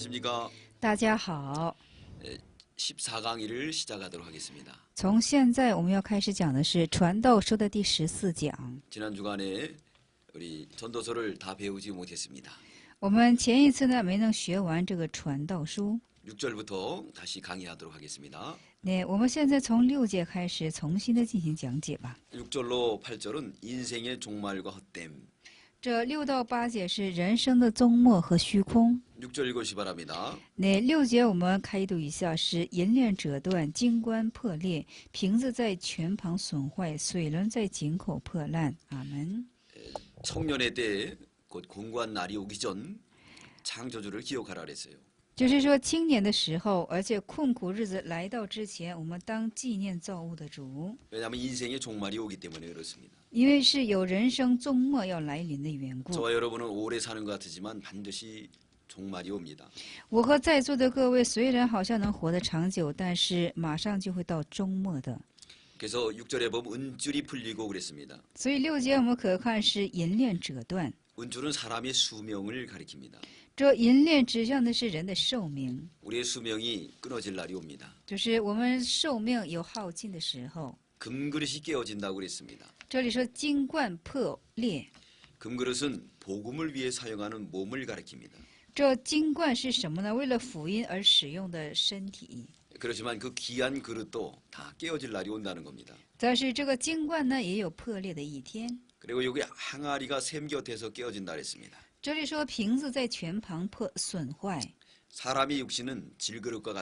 안녕하십니까? 大家好， 14강의를 시작하도록 하겠습니다. 从现在我们要开始讲的是《传道书》的第14讲。 지난 주간에 우리 전도서를 다 배우지 못했습니다. 我们前一次呢没能学完这个《传道书》， 6절부터 다시 강의하도록 하겠습니다. 那我们现在从6节开始重新的进行讲解吧。 6절로 8절은 인생의 종말과 헛됨. 这6到8节是人生的终末和虚空。 6절 읽으시 바랍니다. 那6节我们开读一下是银链折断，金冠破裂，瓶子在泉旁损坏，水轮在井口破烂。阿门。 청년의 때 곧 공고한 날이 오기 전 창조주를 기억하라 그랬어요. 就是说青年的时候，而且困苦日子来到之前，我们当纪念造物的主， 왜냐하면 인생의 종말이 오기 때문에 그렇습니다. 因为是有人生终末要来临的缘故。 저와 여러분은 오래 사는 것 같지만 반드시 종말이 옵니다. 我和在座的各位虽然好像能活得长久，但是马上就会到终末的。 그래서 6절에 보면 은줄이 풀리고 그랬습니다. 所以6节我们可看是银链折断， 은줄은 사람의 수명을 가리킵니다. 这银链指向的是人的寿命， 우리의 수명이 끊어질 날이 옵니다. 就是我们寿命有耗尽的时候。 금그릇이 깨어진다고 그랬습니다. 这里说金冠破裂， 금그릇은 복음을 위해 사용하는 몸을 가리킵니다. 这金冠是什么呢？为了福音而使用的身体。 그렇지만 그 귀한 그릇도 다 깨어질 날이 온다는 겁니다. 但是这个金冠呢，也有破裂的一天。 그리고 여기 항아리가 샘 곁에서 깨어진다 그랬습니다. 这里说瓶子在泉旁损坏， 사람의 육신은 질그릇과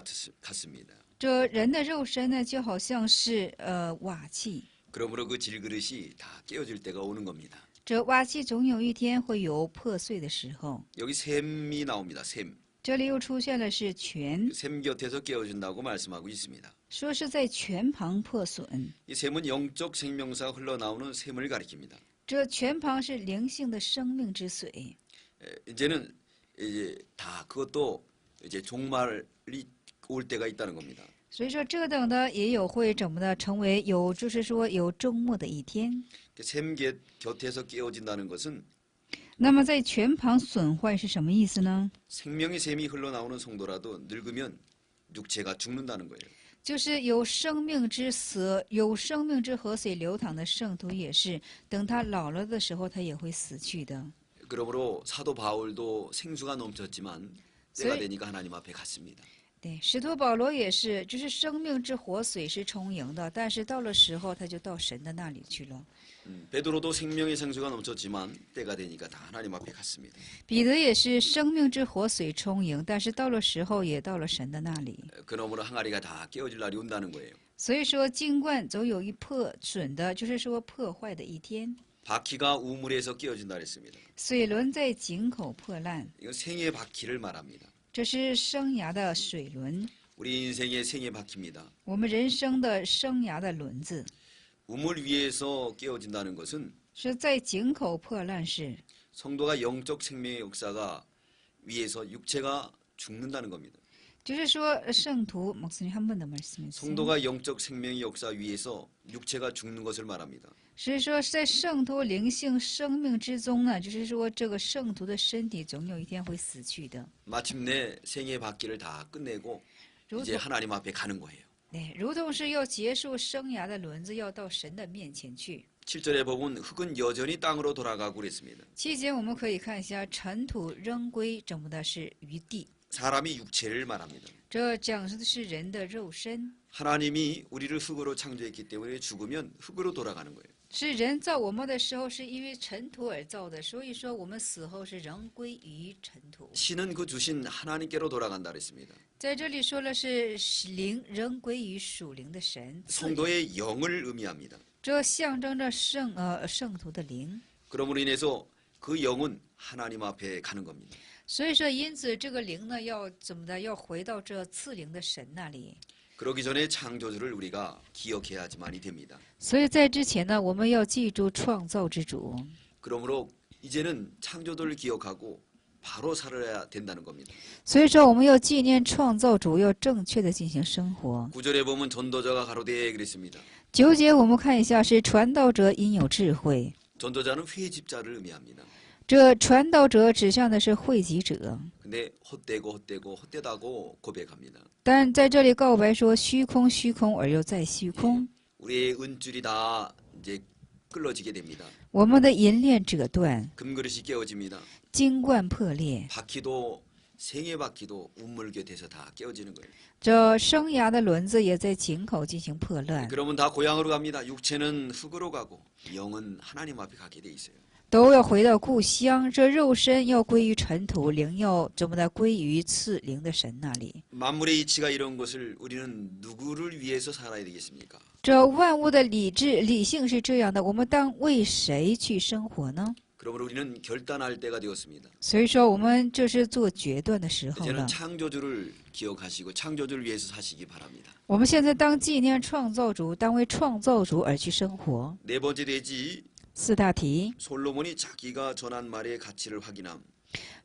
같습니다. 这人的肉身呢，就好像是瓦器。 그러므로 그 질그릇이 다 깨어질 때가 오는 겁니다. 这瓦器总有一天会有破碎的时候。 여기 샘이 나옵니다. 샘. 这里又出现了是泉， 샘 곁에서 깨어진다고 말씀하고 있습니다. 说是在泉旁破损。 이 샘은 영적 생명사가 흘러나오는 샘을 가리킵니다. 这泉旁是灵性的生命之水。 이제는 다 그것도 이제 종말이 올 때가 있다는 겁니다. 所以说这等的也有会怎么的成为有，就是说有终末的一天。 샘 곁에서 깨어진다는 것은 那么在泉旁损坏是什么意思呢？ 생명의 샘이 흘러나오는 성도라도 늙으면 육체가 죽는다는 거예요. 就是有生命之死，有生命之河水流淌的圣徒也是，等他老了的时候，他也会死去的。 그러므로 사도 바울도 생수가 넘쳤지만 때가 되니까 하나님 앞에 갔습니다. 对，使徒保罗也是，就是生命之活水是充盈的，但是到了时候，他就到神的那里去了。 베드로도 생명의 생수가 넘쳤지만 때가 되니까 다 하나님 앞에 갔습니다. 彼得也是生命之活水充盈，但是到了时候也到了神的那里。 그러므로 항아리가 다 깨어질 날이 온다는 거예요. 所以说，金冠总有一破损的，就是说破坏的一天。 바퀴가 우물에서 깨어진다 그랬습니다. 水轮在井口破烂， 이건 생의 바퀴를 말합니다. 这是生涯的水轮， 우리 인생의 생의 바퀴입니다. 我们人生的生涯的轮子。 우물 위에서 깨어진다는 것은 是在井口破烂时， 성도가 영적 생명의 역사가 위에서 육체가 죽는다는 겁니다. 就是说圣徒목사님 성도가 영적 생명의 역사 위에서 육체가 죽는 것을 말합니다. 是说在圣徒灵性生命之中呢，就是说这个圣徒的身体总有一天会死去的。 마침내 생의 바퀴를 다 끝내고 이제 하나님 앞에 가는 거예요. 对，如同是要结束生涯的轮子，要到神的面前去。 7절에 보면 흙은 여전히 땅으로 돌아가고 그랬습니다. 期间我们可以看一下尘土仍归怎么的是于地， 사람이 육체를 말합니다. 这讲述的是人的肉身， 하나님이 우리를 흙으로 창조했기 때문에 죽으면 흙으로 돌아가는 거예요. 是人造我们的时候是因为尘土而造的，所以说我们死后是仍归于尘土。 신은 그 주신 하나님께로 돌아간다 그랬습니다. 在这里说了是灵仍归于属灵的神， 성도의 영을 의미합니다. 这象征着圣徒的灵。 그러므로 인해서 그 영은 하나님 앞에 가는 겁니다. 所以说，因此这个灵呢，要怎么的？要回到这赐灵的神那里。 그러기 전에 창조주를 우리가 기억해야지만이 됩니다. 所以在之前呢，我们要记住创造之主。 그러므로 이제는 창조주를 기억하고 바로 살아야 된다는 겁니다. 所以说，我们要纪念创造主，要正确的进行生活。 9절에 보면 전도자가 가로되 그랬습니다. 9节我们看一下，是传道者应有智慧。 전도자는 회집자를 의미합니다. 这传道者指向的是汇集者， 근데 헛되고 고백합니다. 但在这里告白说虚空虚空而又再虚空， 우리의 은줄이 다 이제 끌어지게 됩니다. 我们的银链折断， 금그릇이 깨어집니다. 金冠破裂， 바퀴도 생애 바퀴도 운물게 돼서 다 깨어지는 거예요. 这生涯的轮子也在井口进行破乱， 그러면 다 고향으로 갑니다. 육체는 흙으로 가고 영은 하나님 앞에 가게 돼 있어요. 都要回到故乡。这肉身要归于尘土，灵要怎么的归于赐灵的神那里。 만물의 이치가 이런 것을 우리는 누구를 위해서 살아야 되겠습니까? 这万物的理性是这样的，我们当为谁去生活呢？ 그러므로 우리는 결단할 때가 되었습니다. 所以说，我们这是做决断的时候 이제는 了。 창조주를 기억하시고 창조주를 위해서 사시기 바랍니다. 我们现在当纪念创造主，当为创造主而去生活。 네 번째 대지 四大题， 솔로몬이 자기가 전한 말의 가치를 확인함.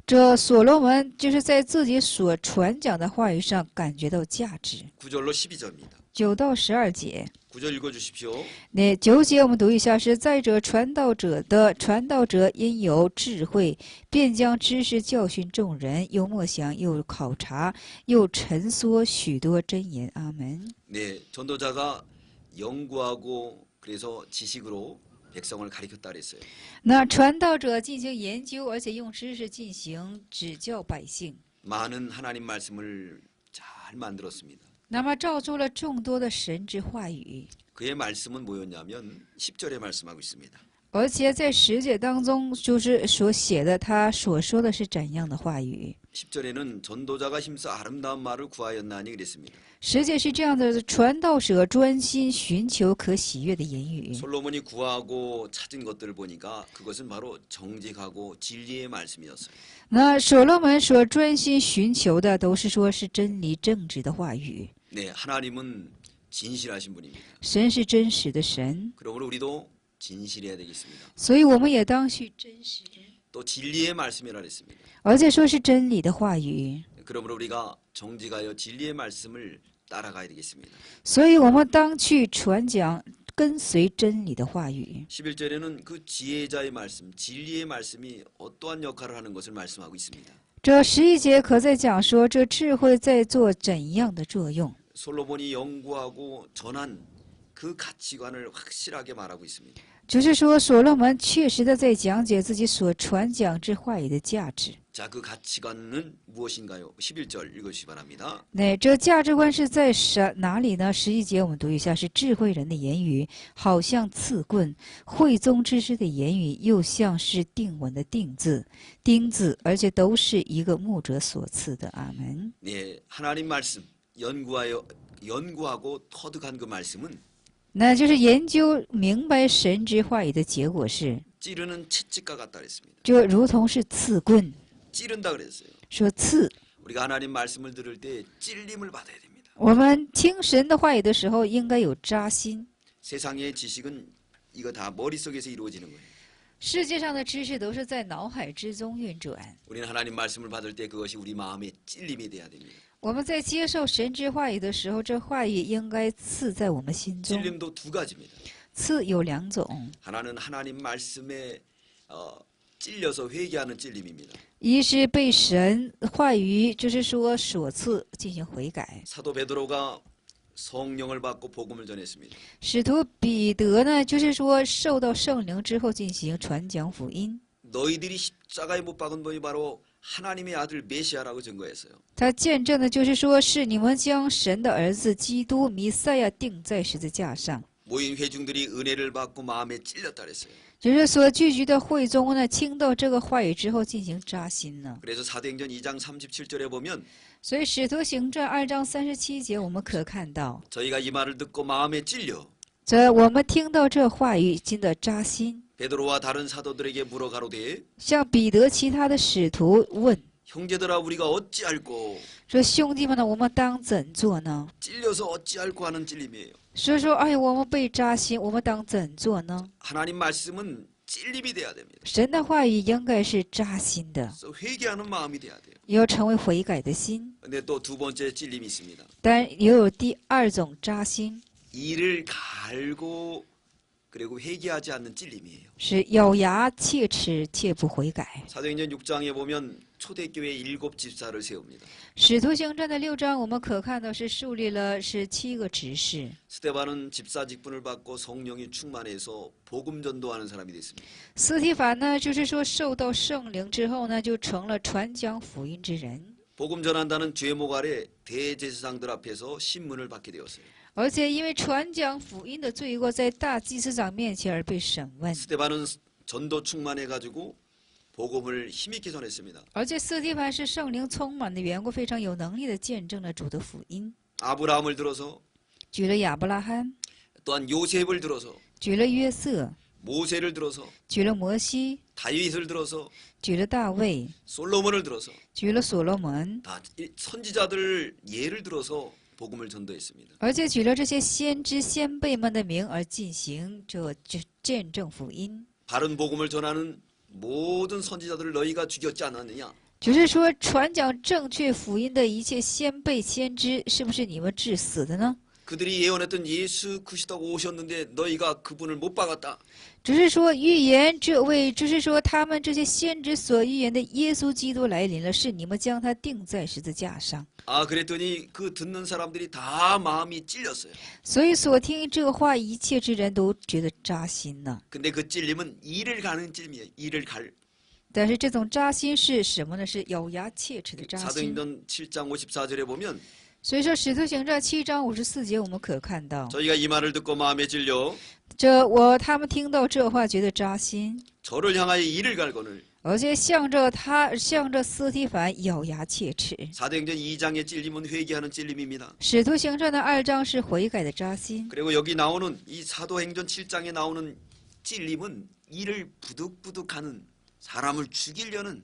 这所罗门就是在自己所传讲的话语上感觉到价值。 9절로 12절입니다. 9到12节， 9절 읽어주십시오. 那9节我们读一下是：再者，传道者因有智慧，便将知识教训众人，又默想，又考察，又陈缩许多真言。阿门。 네, 전도자가 연구하고 그래서 지식으로 백성을 가르쳤다 그랬어요. 那传道者进行研究，而且用知识进行指教百姓， 많은 하나님 말씀을 잘 만들었습니다. 那么造出了众多的神之话语。 그의 말씀은 뭐였냐면 10절에 말씀하고 있습니다. 而且在10节当中，就是所写的，他所说的是怎样的话语？ 10절에는 전도자가 힘써 아름다운 말을 구하였나니 그랬습니다. 10节是这样的：传道者专心寻求可喜悦的言语。 솔로몬이 구하고 찾은 것들을 보니까 그것은 바로 정직하고 진리의 말씀이었어요. 那所罗门所专心寻求的，都是说是真理正直的话语。 네, 하나님은 진실하신 분입니다. 神是真实的神， 그러므로 우리도 진실해야 되겠습니다. 所以我们也当去真实， 또 진리의 말씀이라 그랬습니다. 而且说是真理的话语。 그러므로 우리가 정직하여 진리의 말씀을 따라가야 되겠습니다. 所以我们当去传讲，跟随真理的话语。 11절에는 그 지혜자의 말씀, 진리의 말씀이 어떠한 역할을 하는 것을 말씀하고 있습니다. 这11节可在讲说，这智慧在做怎样的作用？ 솔로몬이 연구하고 전한 그 가치관을 확실하게 말하고 있습니다. 就是说，所罗门确实的在讲解自己所传讲之话语的价值。 자, 그 가치관은 무엇인가요? 11절 읽어주시기 바랍니다. 那这价值观是在哪里呢？11节我们读一下，是智慧人的言语，好像刺棍；慧宗之师的言语，又像是定稳的钉子，而且都是一个牧者所赐的。阿门。 네, 하나님 말씀 연구하고 터득한 그 말씀은 那就是研究明白神之话语的结果是， 찌르는 채찍과 같다 그랬습니다. 就如同是刺棍， 찌른다 그랬어요. 说刺。 우리가 하나님 말씀을 들을 때 찔림을 받아야 됩니다. 我们听神的话语的时候，应该有扎心。 세상의 지식은 이거 다 머릿속에서 이루어지는 거예요. 世界上的知识都是在脑海之中运转。 우리는 하나님 말씀을 받을 때 그것이 우리 마음의 찔림이 돼야 됩니다. 我们在接受神之话语的时候，这话语应该刺在我们心中。 찔림도 두 가지입니다. 刺有2种， 하나는 하나님 말씀에 찔려서 회개하는 찔림입니다. 一是被神话语，就是说所赐进行悔改。 사도 베드로가 성령을 받고 복음을 전했습니다. 使徒彼得呢，就是说受到圣灵之后进行传讲福音。 너희들이 십자가에 못 박은 분이 바로 하나님의 아들 메시아라고 증거했어요. 他见证的就是说是你们将神的儿子基督弥赛亚钉在十字架上。 모인 회중들이 은혜를 받고 마음에 찔렸다 그랬어요. 就是所聚集的会中呢，听到这个话语之后进行扎心呢。 그래서 사도행전 2장 37절에 보면 所以《使徒行传》2章37节，我们可看到， 저희가 이 말을 듣고 마음에 찔려 这我们听到这话语，经的扎心。 베드로와 다른 사도들에게 물어 가로되 向彼得其他的使徒问 형제들아 우리가 어찌할꼬 说：“兄弟们呢，我们当怎做呢？” 찔려서 어찌할꼬 하는 찔림이에요. 所以说，哎呀，我们被扎心，我们当怎做呢？ 하나님 말씀은 찔림이 돼야 됩니다. 神的话语应该是扎心的， 그래서 회개하는 마음이 돼야 돼요. 要成为悔改的心。 근데 또 두 번째 찔림이 있습니다. 但也有第2种扎心， 이를 갈고 그리고 회개하지 않는 찔림이에요. 是咬牙切齿，切不悔改。 사도행전 6장에 보면 초대교회 7집사를 세웁니다. 使徒行传的6章，我们可看到是树立了是7个执事。 스데반은 집사 직분을 받고 성령이 충만해서 복음 전도하는 사람이 됐습니다. 斯提凡呢，就是说受到圣灵之后呢，就成了传讲福音之人， 복음 전한다는 죄목 아래 대제사장들 앞에서 신문을 받게 되었어요. 而且因为传讲福音的罪过，在大祭司长面前而被审问。 스데반은 전도 충만해가지고 복음을 힘있게 전했습니다. 而且斯提凡是圣灵充满的缘故，非常有能力的见证了主的福音。 아브라함을 들어서 举了亚伯拉罕， 또한 요셉을 들어서 举了约瑟， 모세를 들어서 举了摩西， 다윗을 들어서 举了大卫， 솔로몬을 들어서 举了所罗门， 다 선지자들 예를 들어서 복음을 전도했습니다. 而且举了这些先知先辈们的名而进行这见证福音。 바른 복음을 전하는 모든 선지자들을 너희가 죽였지 않았느냐? 就是说，传讲正确福音的一切先辈先知，是不是你们致死的呢？ 그들이 예언했던 예수 그리스도가 오셨는데 너희가 그분을 못 박았다. 只是说预言这位，只是说他们这些先知所预言的耶稣基督来临了，是你们将他钉在十字架上。 아 그랬더니 그 듣는 사람들이 다 마음이 찔렸어요. 所以所听这话一切之人都觉得扎心呢。 근데 그 찔림은 이를 가는 찔림이에요. 이를 갈. 但是这种扎心是什么呢？是咬牙切齿的扎心。 사도행전 7장 54절에 보면 所以说，《使徒行传》7章54节，我们可看到， 저희가 이 말을 듣고 마음에 찔려 他们听到这话觉得扎心， 저를 향하여 이를 갈거늘 而且向着斯提凡咬牙切齿。 사도행전 2장의 찔림은 회개하는 찔림입니다. 《使徒行传》的2章是悔改的扎心， 그리고 여기 나오는 이 사도행전 7장에 나오는 찔림은 이를 부득부득하는 사람을 죽이려는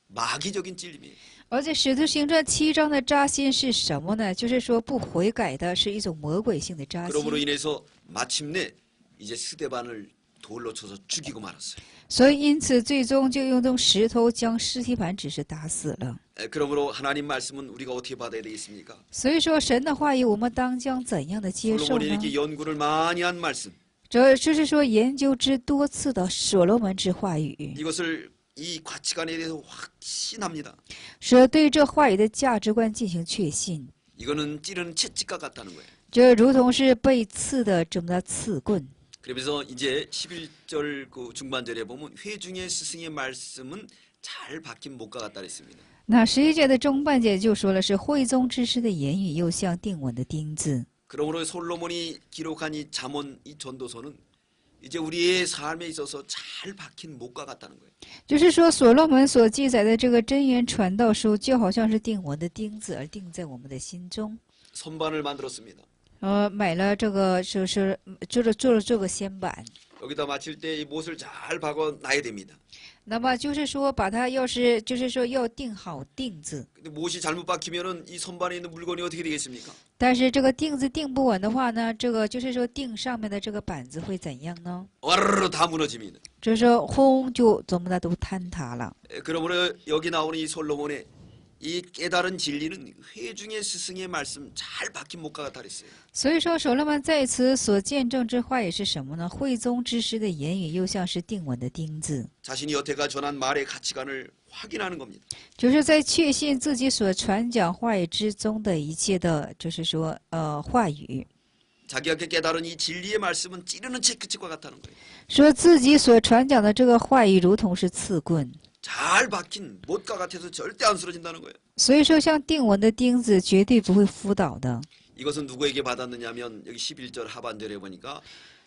마귀적인 찔림이에요. 而且《使徒行传》7章的扎心是什么呢？就是说不悔改的是一种魔鬼性的扎 그러므로 心。 인해서 마침내 이제 스데반을 돌로 쳐서 죽이고 말았어요. 所以因此最终就用石头将斯提凡只是打死了。 그러므로 하나님 말씀은 우리가 어떻게 받아야 되겠습니까? 所以说神的话语我们当将怎样的接受 솔로몬이 呢？ 이렇게 연구를 많이 한 말씀 这就是说研究之多次的所罗门之话语， 이것을 이 가치관에 대해서 확신합니다. 说对这话语的价值观进行确信。 이거는 찌르는 채찍과 같다는 거예요. 这如同是被刺的这么的刺棍。 그러면서 이제 11절 그 중반절에 보면 회중의 스승의 말씀은 잘 박힌 목과 같다 그랬습니다. 那11节的中半节就说了，是会宗之师的言语又像定稳的钉子。 그러므로 솔로몬이 기록한 이 잠언 이 전도서는 이제 우리의 삶에 있어서 잘 박힌 목과 같다는 거예요. 就是说，所罗门所记载的这个真言传道书，就好像是定稳的钉子，而钉在我们的心中。 선반을 만들었습니다. 买了这个，就是做了这个先板。 여기다 맞힐 때 이 못을 잘 박아 놔야 됩니다. 那么就是说，把它要是就是说要钉好钉子， 근데 못이 잘못 박히면은 이 선반에 있는 물건이 어떻게 되겠습니까? 但是这个钉子钉不稳的话呢，这个就是说钉上面的这个板子会怎样呢？ 와르르 다 무너집니다. 就是说轰就怎么的都坍塌了。 그러므로 여기 나오는 이 솔로몬의 이 깨달은 진리는 회중의 스승의 말씀 잘 박힌 목과 같다 그랬어요. 所以说，所罗门在此所见证之话也是什么呢？会宗之师的言语又像是定稳的钉子， 자신이 여태가 전한 말의 가치관을 확인하는 겁니다. 就是在确信自己所传讲话语之中的一切的，就是说话语， 자기가 깨달은 이 진리의 말씀은 찌르는 채찍과 같다는 거예요. 说自己所传讲的这个话语如同是刺棍， 잘 박힌 못과 같아서 절대 안 쓰러진다는 거예요. 所以说像定稳的钉子绝对不会扑倒的。 이것은 누구에게 받았느냐면 여기 11절 하반절에 보니까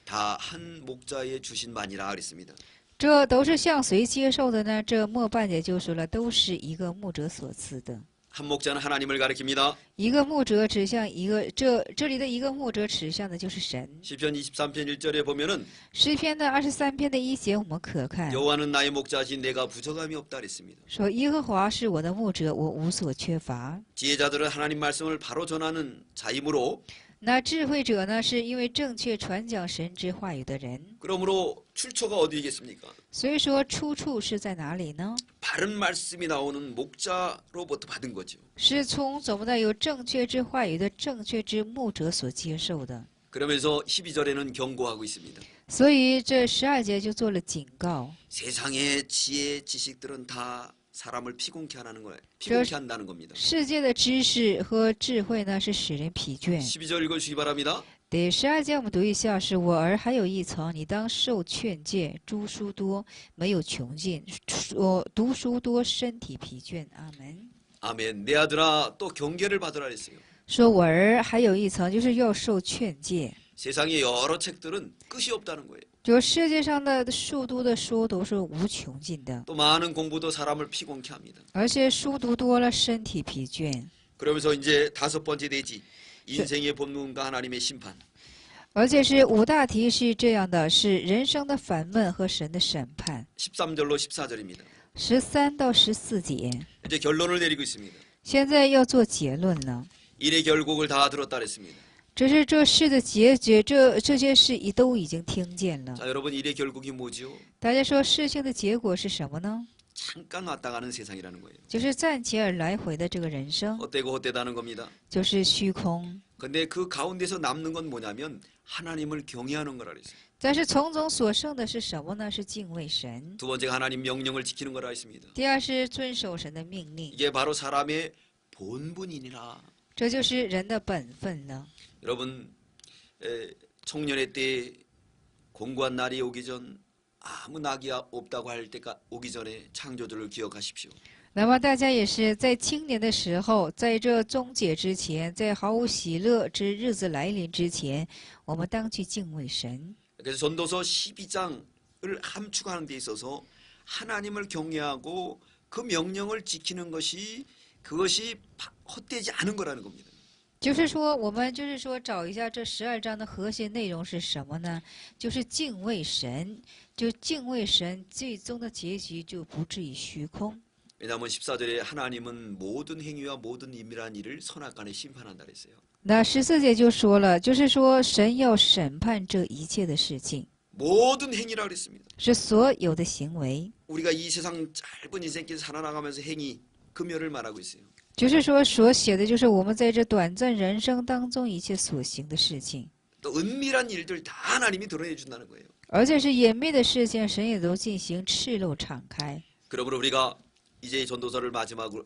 다 한 목자의 주신 만이라 그랬습니다. 这都是向谁接受的呢？这末半节就说了，都是一个牧者所赐的。 한 목자는 하나님을 가리킵니다. 一个牧者指向一个，这里的一个牧者指向的就是神。 시편 23편 1절에 보면은 诗篇的23篇的1节，我们可看 여호와는 나의 목자신 내가 부족함이 없다 그랬습니다. 说：“耶和华是我的牧者，我无所缺乏。 지혜자들은 하나님 말씀을 바로 전하는 자이므로 那智慧者呢，是因为正确传讲神之话语的人。 그러므로 출처가 어디겠습니까? 所以说，出处是在哪里呢？ 바른 말씀이 나오는 목자로부터 받은 거죠. 是从怎么的有正确之话语的正确之牧者所接受的。 그러면서 12절에는 경고하고 있습니다. 所以这12节就做了警告。 세상의 지혜, 지식들은 다 사람을 피곤케 하는 거예요. 피곤케 한다는 겁니다. 世界的知识和智慧呢，是使人疲倦。 12절 읽어주시기 바랍니다. 第12节我们读一下：是我儿还有一层，你当受劝诫。诸书多，没有穷尽；读书多，身体疲倦。阿门。 아멘. 내 아들아 또 경계를 받으라 했어요. 说我儿还有一层，就是要受劝诫。 세상의 여러 책들은 끝이 없다는 거예요. 就世界上的书读的书都是无穷尽的， 또 많은 공부도 사람을 피곤케 합니다. 而且书读多了，身体疲倦。 그러면서 이제 다섯 번째 대지 인생의 본문과 하나님의 심판. 而且是五大题是这样的：是人生的反问和神的审判。 13절로 14절입니다. 13到14节， 이제 결론을 내리고 있습니다. 现在要做结论了。 일의 결국을 다 들었다 그랬습니다. 这是这事的结局，这些事都已经听见了。 자, 여러분 일의 결국이 뭐지요? 大家说事情的结果是什么呢？ 잠깐 왔다 가는 세상이라는 거예요. 就是暂且而来回的这个人生， 헛되고 헛되다는 겁니다. 就是虚空。 근데 그 가운데서 남는 건 뭐냐면 하나님을 경외하는 거라 그랬어요. 但是从中所剩的是什么呢？是敬畏神。 두 번째가 하나님 명령을 지키는 거라 했습니다. 第二是遵守神的命令， 이게 바로 사람의 본분이니라. 这就是人的本分了。 여러분 청년의 때 공고한 날이 오기 전 아무 낙이 없다고 할 때가 오기 전에 창조주를 기억하십시오. 那么大家也是在青年的时候，在这终结之前，在毫无喜乐之日子来临之前，我们当去敬畏神。 그래서 전도서 12장을 함축하는 데 있어서 하나님을 경외하고 그 명령을 지키는 것이 그것이 헛되지 않은 거라는 겁니다. 就是说，我们就是说找一下这12章的核心内容是什么呢？就是敬畏神，就敬畏神，最终的结局就不至于虚空。 왜냐하면 14절에 하나님은 모든 행위와 모든 임밀한 일을 선악간에 심판한다 그랬어요. 那14节就说了，就是说神要审判这一切的事情， 모든 행위라 그랬습니다. 是所有的行为。 우리가 이 세상 짧은 인생길 살아나가면서 행위, 금요를 말하고 있어요. 就是说所写的就是我们在这短暂人生当中一切所行的事情， 또 은밀한 일들 다 하나님이 드러내 준다는 거예요. 而且是隐秘的事情，神也都进行赤露敞开。 그러므로 우리가 이제 전도서를 마지막으로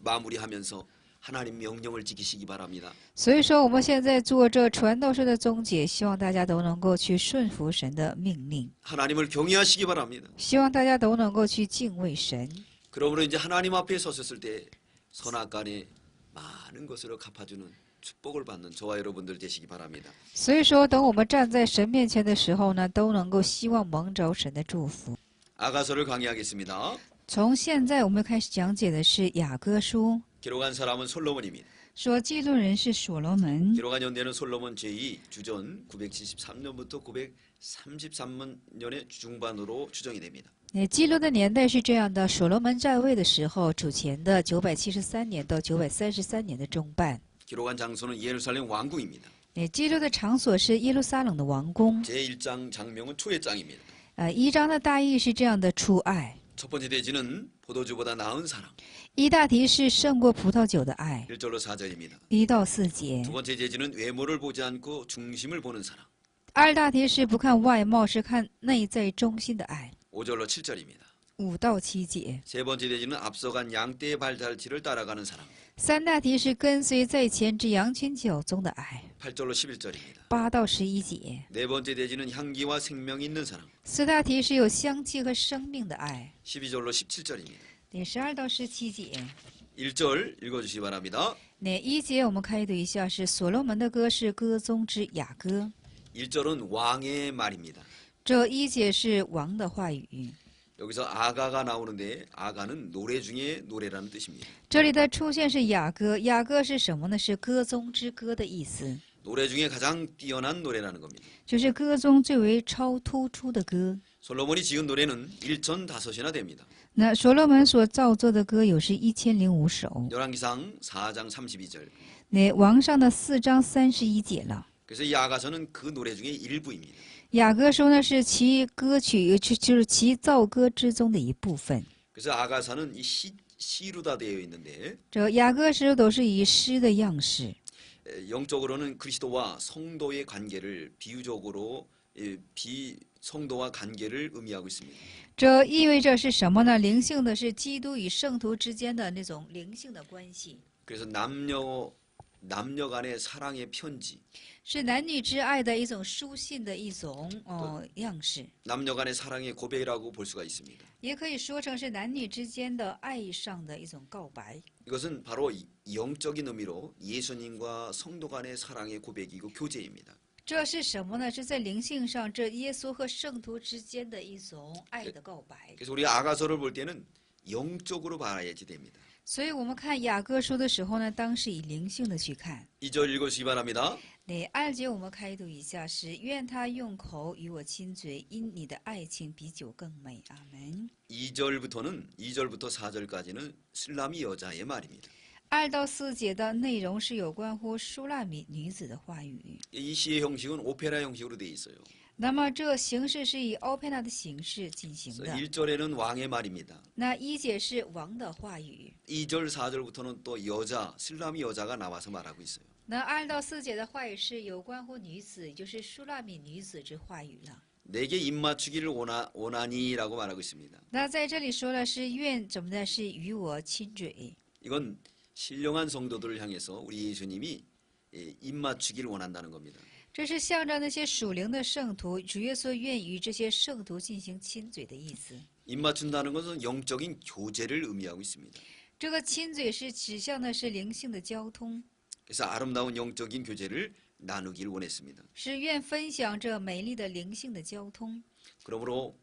마무리하면서 하나님 명령을 지키시기 바랍니다. 所以说，我们现在做这传道书的终结，希望大家都能够去顺服神的命令， 하나님을 경외하시기 바랍니다. 希望大家都能够去敬畏神。 그러므로 이제 하나님 앞에 섰을 때 선악간에 많은 것으로 갚아주는 축복을 받는 저와 여러분들 되시기 바랍니다. 所以说，等我们站在神面前的时候呢，都能够希望蒙着神的祝福。 아가서를 강의하겠습니다. 从现在我们开始讲解的是雅歌书， 기록한 사람은 솔로몬입니다. 说记录人是所罗门， 기록한 연대는 솔로몬 제2 주전 973년부터 933년의 중반으로 추정이 됩니다. 记录的年代是这样的：所罗门在位的时候，主前的973年到933年的中半。 기록한 장소는 예루살렘 왕궁입니다. 记录的场所是耶路撒冷的王宫。 제1장 장명은 초의 장입니다. 一章的大意是这样的：初爱。 첫 번째 대지는 포도주보다 나은 사랑. 一大题是胜过葡萄酒的爱。 1절로 4절입니다. 1到4节。 두 번째 대지는 외모를 보지 않고 중심을 보는 사랑. 二大题是不看外貌，是看内在中心的爱。 5절로 7절입니다. 5到7节。 세 번째 대지는 앞서간 양떼의 발자취를 따라가는 사랑. 三大题是跟随在前之羊群脚踪的爱。 8절로 11절입니다. 8到11节。 네 번째 대지는 향기와 생명이 있는 사랑. 四大题是有香气和生命的爱。 12절로 17절입니다. 12到17节。 1절 읽어주시기 바랍니다. 那1节我们开读一下，是所罗门的歌，是歌中之雅歌。 1절은 왕의 말입니다. 这1节是王的话语。 여기서 아가가 나오는데 아가는 노래 중에 노래라는 뜻입니다. 这里的出现是雅歌，雅歌是什么呢？是歌中之歌的意思， 노래 중에 가장 뛰어난 노래라는 겁니다. 就是歌中最为超突出的歌。 솔로몬이 지은 노래는 1,005이나 됩니다. 那所罗门所造作的歌有是1005首。 열왕기상 4장 32절. 那王上的4章31节了。 그래서 이 아가서는 그 노래 중에 일부입니다. 雅歌书呢是其歌曲，就是其造歌之中的一部分。 그래서 아가서는 이 시로 다 되어 있는데 这雅歌诗都是以诗的样式。 영적으로는 그리스도와 성도의 관계를 비유적으로 비성도와 관계를 의미하고 있습니다. 这意味着是什么呢？灵性的是基督与圣徒之间的那种灵性的关系， 그래서 남녀 간의 사랑의 편지, 是男女之爱的一种书信的一种样式， 남녀 간의 사랑의 고백이라고 볼 수가 있습니다. 也可以说成是男女之间的爱上的一种告白。 이것은 바로 영적인 의미로 예수님과 성도 간의 사랑의 고백이고 교제입니다. 这是什么呢？是在灵性上，这耶稣和圣徒之间的一种爱的告白。 그래서 우리 아가서를 볼 때는 영적으로 봐야지 됩니다. 所以我们看雅各书的时候呢，当是以灵性的去看。 2절 읽으시기 바랍니다. 那2节我们开读一下是：愿他用口与我亲嘴，因你的爱情比酒更美。阿门。 2절부터 4절까지는 슬라미 여자의 말입니다. 2到4节的内容是有关乎舒拉米女子的话语。 이 시의 형식은 오페라 형식으로 되어 있어요. 那么这形式是以 opera 的形式进行 그래서 的。 1절에는 왕의 말입니다. 那1节是王的话语， 2절, 4절부터는 또 여자, 슬라미 여자가 나와서 말하고 있어요. 那2到4节的话语是有关乎女子，也就是舒拉米女子之话语了。 내게 입 맞추기를 원하니라고 말하고 있습니다. 那在这里说了是愿怎么的，是与我亲嘴。 이건 신령한 성도들을 향해서 우리 예수님이 입 맞추기를 원한다는 겁니다. 这是向着那些属灵的圣徒，主耶稣愿与这些圣徒进行亲嘴的意思。 입 맞춘다는 것은 영적인 교제를 의미하고 있습니다. 这个亲嘴是指向的是灵性的交通， 그래서 아름다운 영적인 교제를 나누길 원했습니다. 是愿分享这美丽的灵性的交通。 그러므로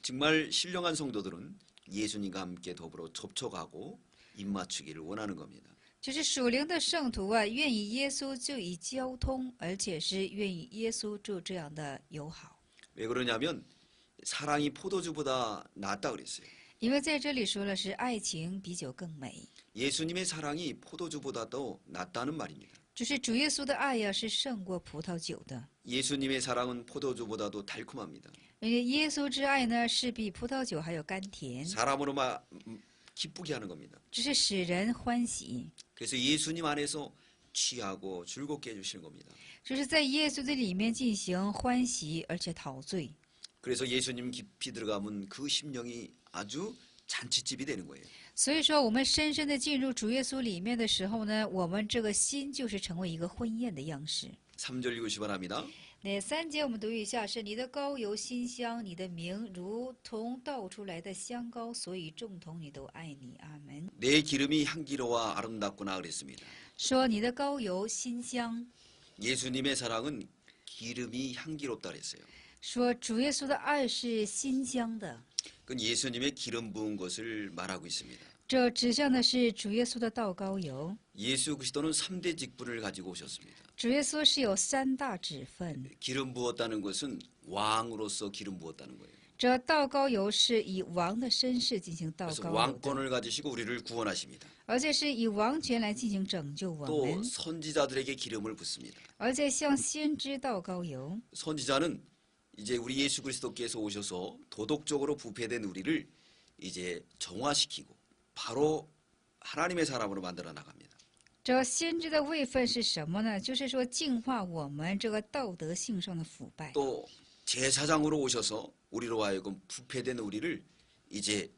정말 신령한 성도들은 예수님과 함께 더불어 접촉하고 입 맞추기를 원하는 겁니다. 就是属灵的圣徒啊，愿与耶稣就以交通，而且是愿与耶稣就这样的友好。 왜 그러냐면 사랑이 포도주보다 낫다 그랬어요. 因为在这里说了是爱情比酒更美， 예수님의 사랑이 포도주보다도 낫다는 말입니다. 就是主耶稣的爱呀、是胜过葡萄酒的。 예수님의 사랑은 포도주보다도 달콤합니다. 因为耶稣之爱呢，是比葡萄酒还有甘甜， 사람으로 기쁘게 하는 겁니다. 只是使人欢喜。 그래서 예수님 안에서 취하고 즐겁게 해주시는 겁니다. 就是在耶稣的里面进行欢喜，而且陶醉。 그래서 예수님 깊이 들어가면 그 심령이 아주 잔치집이 되는 거예요. 所以说，我们深深的进入主耶稣里面的时候呢，我们这个心就是成为一个婚宴的样式。 3절 읽으시 바랍니다. 那3节我们读一下，是你的膏油馨香，你的名如同倒出来的香膏，所以众童女都爱你。阿门。 내 기름이 향기로워 아름답구나 그랬습니다. 说你的膏油馨香， 예수님의 사랑은 기름이 향기롭다 그랬어요. 说主耶稣的爱是馨香的， 그건 예수님의 기름 부은 것을 말하고 있습니다. 这指向的是主耶稣的倒膏油。 예수 그리스도는 3대 직분을 가지고 오셨습니다. 主耶稣是有3大职分， 기름 부었다는 것은 왕으로서 기름 부었다는 거예요. 这倒膏油是以王的身世进行倒 그래서 膏油的， 왕권을 가지시고 우리를 구원하십니다. 而且是以王权来进行拯救我 또 们， 선지자들에게 기름을 붓습니다. 而且向先知倒膏油。 선지자는 이제 우리 예수 그리스도께서 오셔서 도덕적으로 부패된 우리를 이제 정화시키고 바로 하나님의 사람으로 만들어 나갑니다. 这先知的位分是什么呢？就是说净化我们这个道德性上的腐败。 또 제사장으로 오셔서 우리로 하여금 부패된 우리를 이제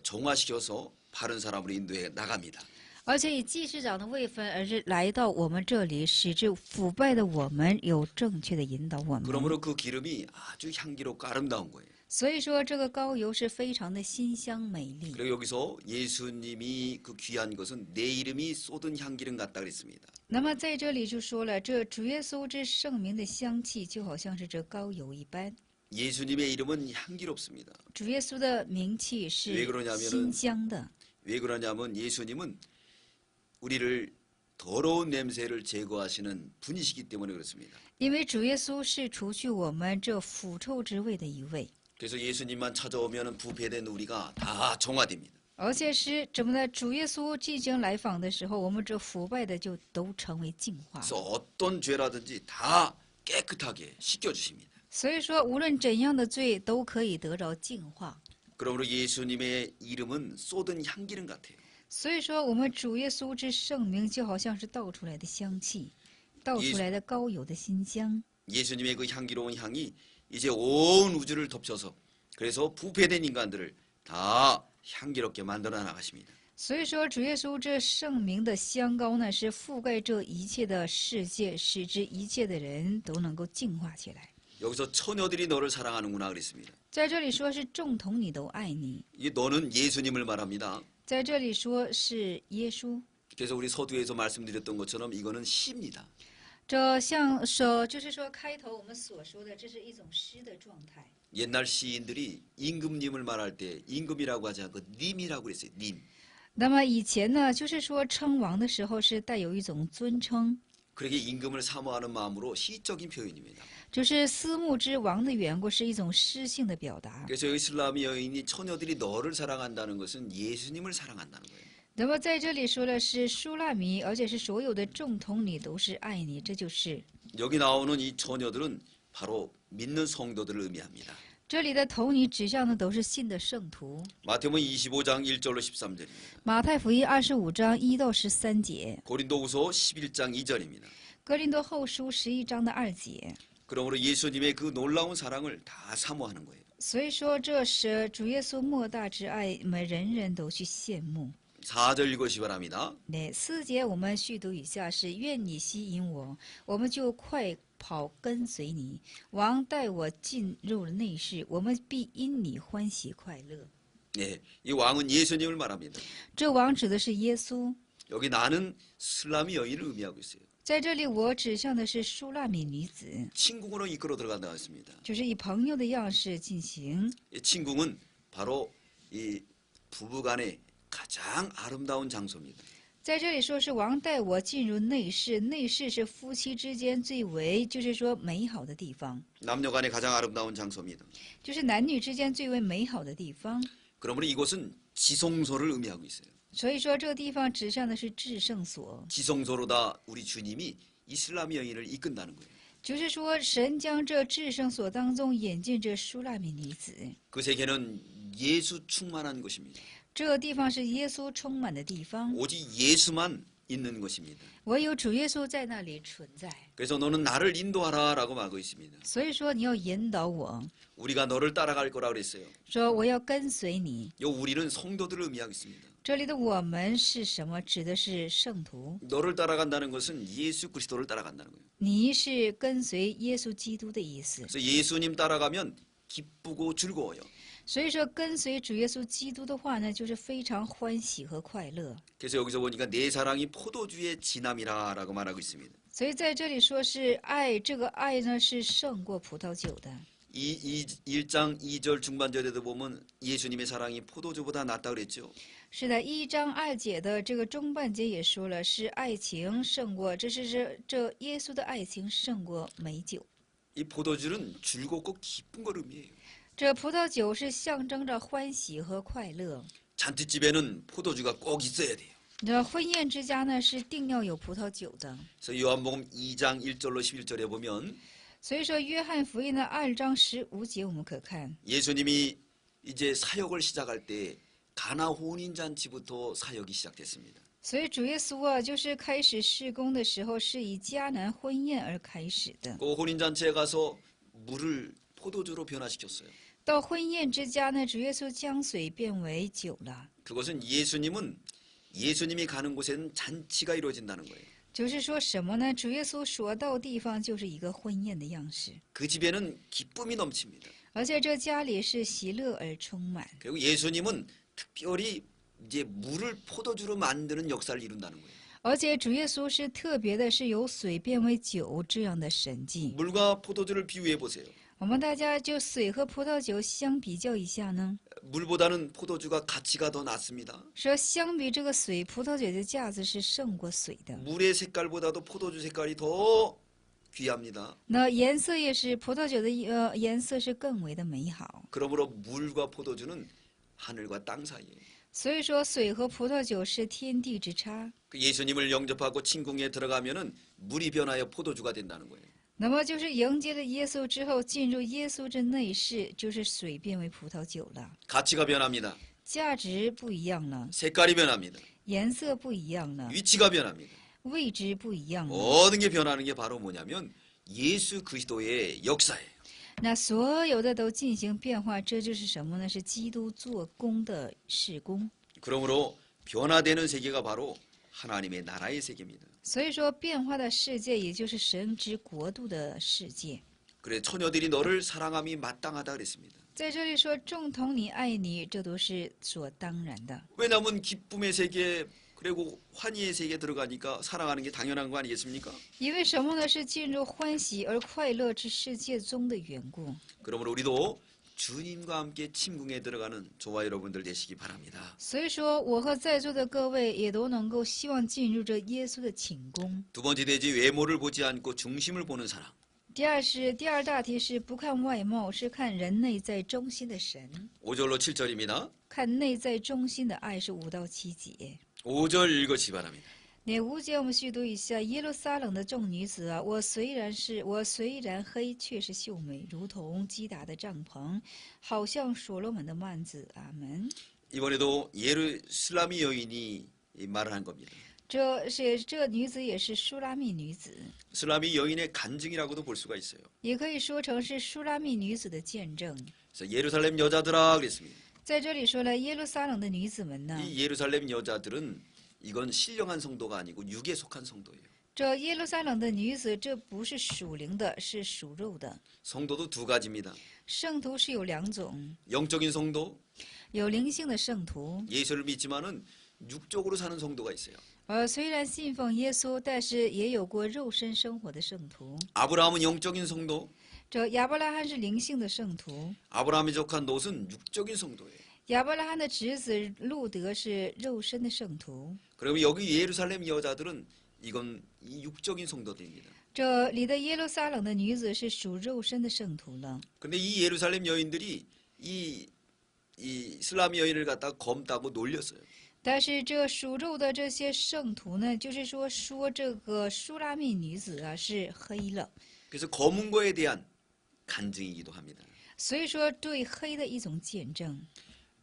정화시켜서 바른 사람으로 인도해 나갑니다. 而且以祭司长的位分，而是来到我们这里，使这腐败的我们有正确的引导我们。 그러므로 그 기름이 아주 향기롭고 아름다운 거예요. 所以说，这个膏油是非常的馨香美丽。 그리고 여기서 예수님이 그 귀한 것은 내 이름이 쏟은 향기름 같다 그랬습니다. 那么在这里就说了，这主耶稣之圣名的香气，就好像是这膏油一般。 예수님의 이름은 향기롭습니다. 主耶稣的名气 왜 是 그러냐면은 馨香的。 왜 그러냐면 예수님은 우리를 더러운 냄새를 제거하시는 분이시기 때문에 그렇습니다. 因为主耶稣是除去我们这腐臭之味的一位， 그래서 예수님만 찾아오면 부패된 우리가 다 정화됩니다. 而且是怎么呢？主耶稣进行来访的时候，我们这腐败的就都成为净化。 그래서 어떤 죄라든지 다 깨끗하게 씻겨주십니다. 所以说，无论怎样的罪都可以得着净化。 그러므로 예수님의 이름은 쏟은 향기름 같아요. 所以说，我们主耶稣之圣名就好像是倒出来的香气，倒出来的膏油的馨香。 예수님의 그 향기로운 향이 이제 온 우주를 덮쳐서 그래서 부패된 인간들을 다 향기롭게 만들어 나가십니다. 所以说，主耶稣这圣名的香膏呢，是覆盖这一切的世界，使之一切的人都能够净化起来。 여기서 처녀들이 너를 사랑하는구나 그랬습니다. 在这里说是众童女都爱你， 이 너는 예수님을 말합니다. 在这里说是耶稣。 그래서 우리 서두에서 말씀드렸던 것처럼 이거는 시입니다. 这像说，就是说开头我们所说的，这是一种诗的状态。 옛날 시인들이 임금님을 말할 때 임금이라고 하지 않고 님이라고 그랬어요. 님. 那么以前呢，就是说称王的时候是带有一种尊称， 그렇게 임금을 사모하는 마음으로 시적인 표현입니다. 就是思慕之王的缘故，是一种诗性的表达。 그래서 여기 슬라미 여인이 처녀들이 너를 사랑한다는 것은 예수님을 사랑한다는 거예요. 那么在这里说的是舒拉米，而且是所有的众童女都是爱你，这就是 여기 나오는 이 처녀들은 바로 믿는 성도들을 의미합니다. 这里的童女指向的都是信的圣徒。 마태복음 25장 1절로 13절입니다. 马太福音25章1到13节， 고린도후서 11장 2절입니다. 哥林多后书11章的2节。 그러므로 예수님의 그 놀라운 사랑을 다 사모하는 거예요. 所以说，这是主耶稣莫大之爱，我们人人都去羡慕。 4절 읽으시 바랍니다. 那4节我们续读以下是：愿你吸引我，我们就快跑跟随你。王带我进入了内室，我们必因你欢喜快乐。 네, 이 왕은 예수님을 말합니다. 这王指的是耶稣， 여기 나는 슬라미 여인을 의미하고 있어요. 在这里我指向的是舒拉米女子， 친궁으로 이끌어 들어간다고 했습니다. 就是以朋友的样式进行。 이 친궁은 바로 이 부부간의 가장 아름다운 장소입니다. 在这里说是王带我进入内室，内室是夫妻之间最为就是说美好的地方， 남녀간의 가장 아름다운 장소입니다. 就是男女之间最为美好的地方。 그러므로 이곳은 지성소를 의미하고 있어요. 所以说这个地方指向的是至圣所， 지성소로다 우리 주님이 이슬람의 여인을 이끈다는 거예요. 就是说神将这至圣所当中引进这舒拉米女子。 그 세계는 예수 충만한 곳입니다. 这个地方是耶稣充满的地方， 오직 예수만 있는 것입니다. 唯有主耶稣在那里存在。 그래서 너는 나를 인도하라라고 말하고 있습니다. 所以说你要引导我， 우리가 너를 따라갈 거라고 그랬어요. 说我要跟随你。 요 우리는 성도들을 의미하고 있습니다. 这里的我们是什么？指的是圣徒。 너를 따라간다는 것은 예수 그리스도를 따라간다는 거예요. 你是跟随耶稣基督的意思。 그래서 예수님 따라가면 기쁘고 즐거워요. 所以说跟随主耶稣基督的话呢，就是非常欢喜和快乐。 그래서 여기서 보니까 내 사랑이 포도주의 진함이라라고 말하고 있습니다. 所以在这里说是爱，这个爱呢是胜过葡萄酒的。 이 1장 2절 중반절에도 보면 예수님의 사랑이 포도주보다 낫다 그랬죠. 是的，1章2节的这个中半节也说了，是爱情胜过，这耶稣的爱情胜过美酒。 이 포도주는 즐겁고 기쁜 걸 의미해요. 这葡萄酒是象征着欢喜和快乐。 잔치집에는 포도주가 꼭 있어야 돼요. 这婚宴之家呢是定要有葡萄酒的。 그래서 요한복음 2장 1절로 11절에 보면 所以说，约翰福音的2章15节我们可看， 예수님이 이제 사역을 시작할 때 가나 혼인 잔치부터 사역이 시작됐습니다. 所以主耶稣啊，就是开始事工的时候是以迦南婚宴而开始的。 그 혼인 잔치에 가서 물을 포도주로 변화시켰어요. 到婚宴之家呢，主耶稣将水变为酒了。 그것은 예수님이 가는 곳에는 잔치가 이루어진다는 거예요. 就是说什么呢？主耶稣所到地方就是一个婚宴的样式， 그 집에는 기쁨이 넘칩니다. 而且这家里是喜乐而充满。 그리고 예수님은 특별히 이제 물을 포도주로 만드는 역사를 이룬다는 거예요. 而且主耶稣是特别的，是由水变为酒这样的神迹。 물과 포도주를 비유해 보세요. 我们大家就水和葡萄酒相比较一下呢， 물보다는 포도주가 가치가 더 낮습니다. 说相比这个水，葡萄酒的价值是胜过水的。 물의 색깔보다도 포도주 색깔이 더 귀합니다. 那颜色也是葡萄酒的颜色是更为的美好。 그러므로 물과 포도주는 하늘과 땅 사이예요. 所以说，水和葡萄酒是天地之差。 그 예수님을 영접하고 친궁에 들어가면은 물이 변하여 포도주가 된다는 거예요. 那么就是迎接了耶稣之后，进入耶稣之内室，就是水变为葡萄酒了， 가치가 변합니다. 价值不一样了， 색깔이 변합니다. 颜色不一样了， 위치가 변합니다. 位置不一样了。 모든 게 변하는 게 바로 뭐냐면 예수 그리스도의 역사예요. 那所有的都进行变化，这就是什么呢？是基督做工的事工。 그러므로 변화되는 세계가 바로 하나님의 나라의 세계입니다. 所以说，变化的世界也就是神之国度的世界。 그래 처녀들이 너를 사랑함이 마땅하다 그랬습니다. 在这里说，众童你爱你，这都是所当然的。 왜냐하면 기쁨의 세계 그리고 환희의 세계에 들어가니까 사랑하는 게 당연한 거 아니겠습니까? 因为什么呢？是进入欢喜而快乐之世界中的缘故。 그러므로 우리도 주님과 함께 침궁에 들어가는 저와 여러분들 되시기 바랍니다. 所以说，我和在座的各位也都能够希望进入这耶稣的寝宫。 두 번째 대지 외모를 보지 않고 중심을 보는 사랑. 第二大题是不看外貌，是看人内在中心的神， 5절로 7절입니다. 看内在中心的爱是5到7节。 5절 읽으시기 바랍니다. 那5节我们续读一下：耶路撒冷的众女子啊，我虽然黑，却是秀美，如同基达的帐篷，好像所罗门的幔子。阿门。 이번에도 예루살렘 여인이 말을 한 겁니다. 这女子也是舒拉密女子， 슬라미 여인의 간증이라고도 볼 수가 있어요. 也可以说成是舒拉密女子的见证。 그래서 예루살렘 여자들아 그랬습니다. 在这里说了，耶路撒冷的女子们呢， 이 예루살렘 여자들은 이건 신령한 성도가 아니고 육에 속한 성도예요. 这耶路撒冷的女子，这不是属灵的，是属肉的。 성도도 두 가지입니다. 圣徒是有2种， 영적인 성도, 有灵性的圣徒， 예수를 믿지만은 육적으로 사는 성도가 있어요. 虽然信奉耶稣，但是也有过肉身生活的圣徒。 아브라함은 영적인 성도, 这亚伯拉罕是灵性的圣徒， 아브라함의 조카 롯은 육적인 성도예요. 亚伯拉罕的侄子路德是肉身的圣徒。 그리고 여기 예루살렘 여자들은 이건 이 육적인 성도들입니다. 这里的耶路撒冷的女子是属肉身的圣徒了。 근데 이 예루살렘 여인들이 이 슬라미 여인을 갖다가 검다고 놀렸어요. 但是这属肉的这些圣徒呢，就是说这个舒拉密女子啊是黑了， 그래서 검은 거에 대한 간증이기도 합니다. 所以说对黑的一种见证，